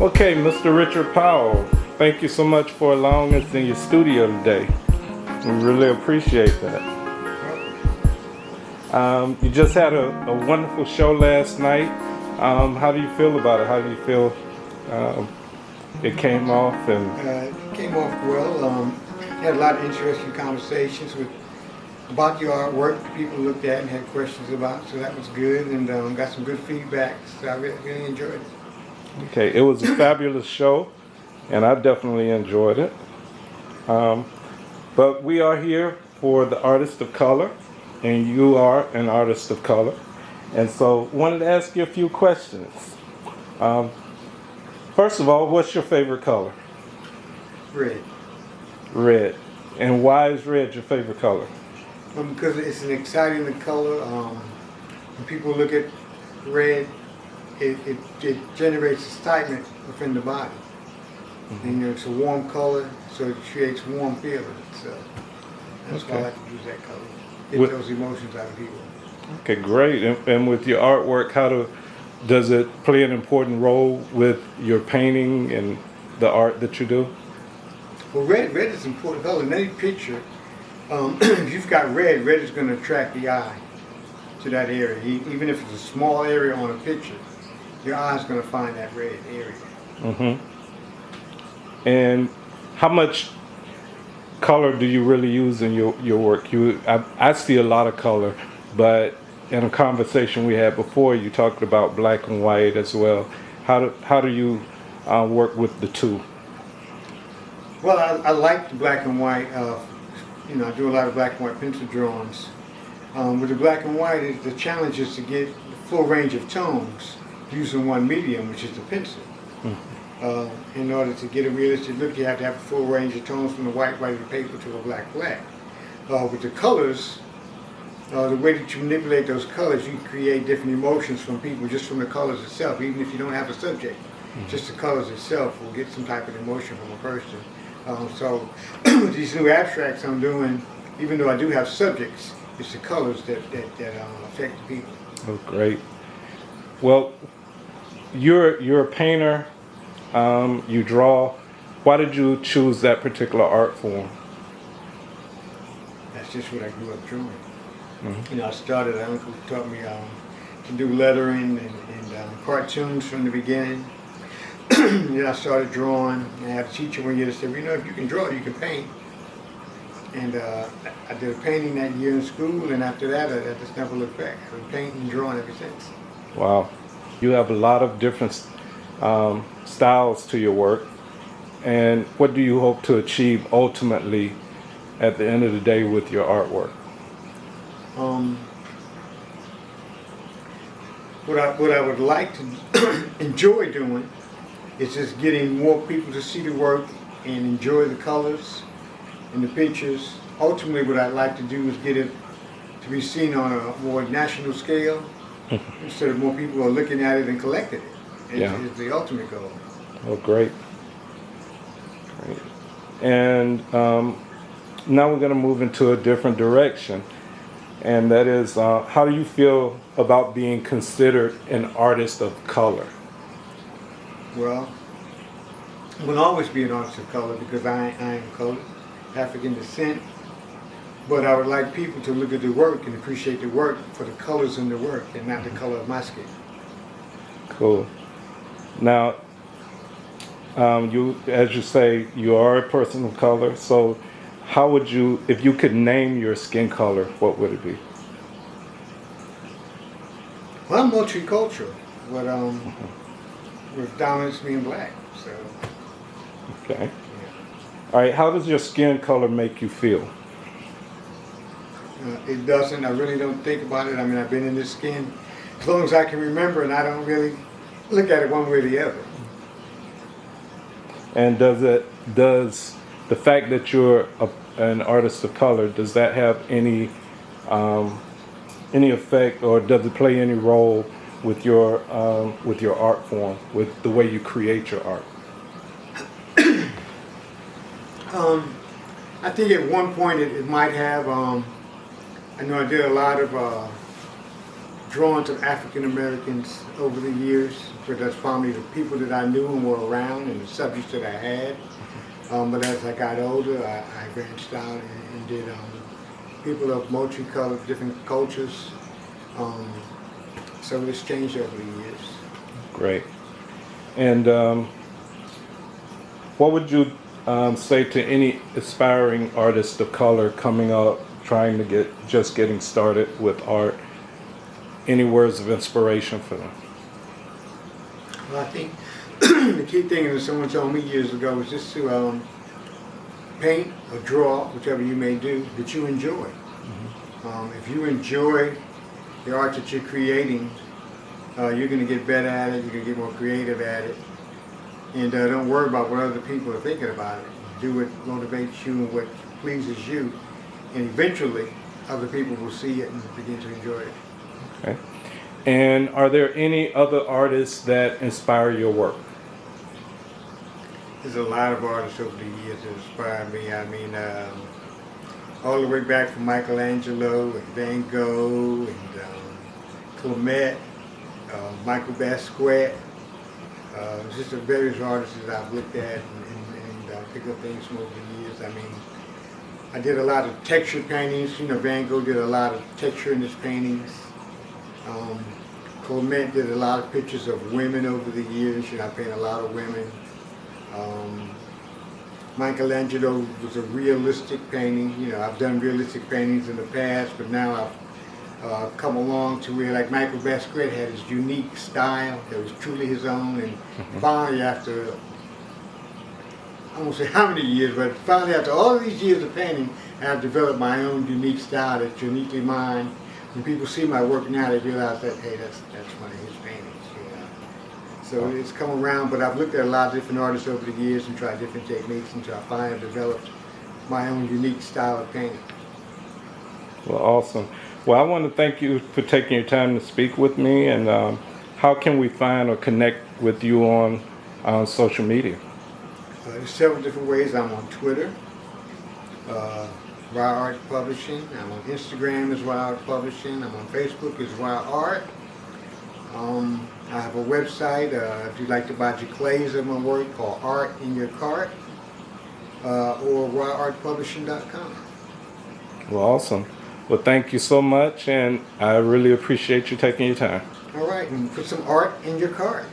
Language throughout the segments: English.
Okay, Mr. Richard Powell, thank you so much for allowing us in your studio today. We really appreciate that. You just had a wonderful show last night. How do you feel about it? How do you feel um, it came off? And It came off well. Had a lot of interesting conversations about your artwork that people looked at and had questions about, so that was good, and got some good feedback, so I really enjoyed it. okay, it was a fabulous show, and I definitely enjoyed it. Um, but we are here for the artist of color, and you are an artist of color. And so, wanted to ask you a few questions. Um, First of all, what's your favorite color? Red. Red. And why is red your favorite color? Because it's an exciting color. When people look at red, it generates excitement within the body. Mm-hmm. And it's a warm color, so it creates warm feelings. So that's why I Okay. like to use that color. Get With- those emotions out of people. Okay, great. And with your artwork, does it play an important role with your painting and the art that you do? Well, red is an important color. In any picture, if you've got red is going to attract the eye to that area. Even if it's a small area on a picture, your eye's going to find that red area. Mm-hmm. And how much color do you really use in your work? I see a lot of color, but in a conversation we had before, you talked about black and white as well. How do you work with the two? Well, I like the black and white. I do a lot of black and white pencil drawings. With the black and white, the challenge is to get the full range of tones using one medium, which is the pencil. In order to get a realistic look, you have to have a full range of tones from the white of the paper to a black. With the colors, the way that you manipulate those colors, you create different emotions from people just from the colors itself, even if you don't have a subject. Just the colors itself will get some type of emotion from a person. So these new abstracts I'm doing, even though I do have subjects, it's the colors that affect the people. Oh, great. Well, you're a painter. You draw. Why did you choose that particular art form? That's just what I grew up doing. I started, my uncle taught me to do lettering and cartoons from the beginning. Then I started drawing. I had a teacher one year that said, if you can draw, you can paint. And I did a painting that year in school, and after that, I just never looked back. I've been painting and drawing ever since. Wow. You have a lot of different styles to your work. And what do you hope to achieve ultimately at the end of the day with your artwork? What I would like to enjoy doing is just getting more people to see the work and enjoy the colors and the pictures. Ultimately, what I'd like to do is get it to be seen on a more national scale, instead of more people are looking at it and collecting it. It's the ultimate goal. Oh, great. Great. And now we're going to move into a different direction. And that is, how do you feel about being considered an artist of color? Well, I will always be an artist of color because I am colored, African descent. But I would like people to look at the work and appreciate the work for the colors in the work and not the color of my skin. Cool. Now, as you say, you are a person of color. So, how would you, if you could name your skin color, what would it be? Well, I'm multicultural, but with dominance being black. So. Okay. Yeah. All right. How does your skin color make you feel? It doesn't. I really don't think about it. I mean, I've been in this skin as long as I can remember, and I don't really look at it one way or the other. And does the fact that you're an artist of color, does that have any effect, or does it play any role with your art form, with the way you create your art? I think at one point it might have. I know I did a lot of drawings of African Americans over the years, but that's probably the people that I knew and were around and the subjects that I had. But as I got older, I branched out and did people of multicolored, different cultures. So it's changed over the years. Great. And what would you say to any aspiring artist of color coming up, trying to getting started with art? Any words of inspiration for them? Well, I think the key thing that someone told me years ago was just to paint or draw, whichever you may do, that you enjoy. If you enjoy the art that you're creating, you're going to get better at it, you're going to get more creative at it. And don't worry about what other people are thinking about it. Do what motivates you and what pleases you. And eventually, other people will see it and begin to enjoy it. Okay. And are there any other artists that inspire your work? There's a lot of artists over the years that inspire me. I mean, all the way back from Michelangelo and Van Gogh and Clement, Michael Basquiat. Just the various artists that I've looked at and picked up things from over the years. I mean, I did a lot of texture paintings. You know, Van Gogh did a lot of texture in his paintings. Clement did a lot of pictures of women over the years. You know, I painted a lot of women. Michelangelo was a realistic painting. You know, I've done realistic paintings in the past, but now I've come along to where, like, Michael Basquiat had his unique style that was truly his own, and finally, after, I won't say how many years, but finally after all of these years of painting, I've developed my own unique style that's uniquely mine. When people see my work now, they realize that, hey, that's one of his paintings. You know? So it's come around, but I've looked at a lot of different artists over the years and tried different techniques until I finally developed my own unique style of painting. Well, awesome. Well, I want to thank you for taking your time to speak with me. And how can we find or connect with you on social media? There's several different ways. I'm on Twitter, Raw Art Publishing. I'm on Instagram as Raw Art Publishing. I'm on Facebook as Raw Art. I have a website if you'd like to buy clays of my work called Art in Your Cart, or rawartpublishing.com. Well, awesome. Well, thank you so much, and I really appreciate you taking your time. All right, and put some art in your cart.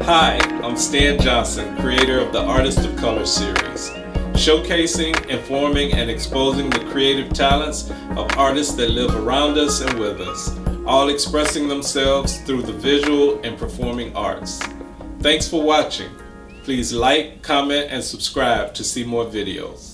Hi, I'm Stan Johnson, creator of the Artist of Color series, showcasing, informing, and exposing the creative talents of artists that live around us and with us, all expressing themselves through the visual and performing arts. Thanks for watching. Please like, comment, and subscribe to see more videos.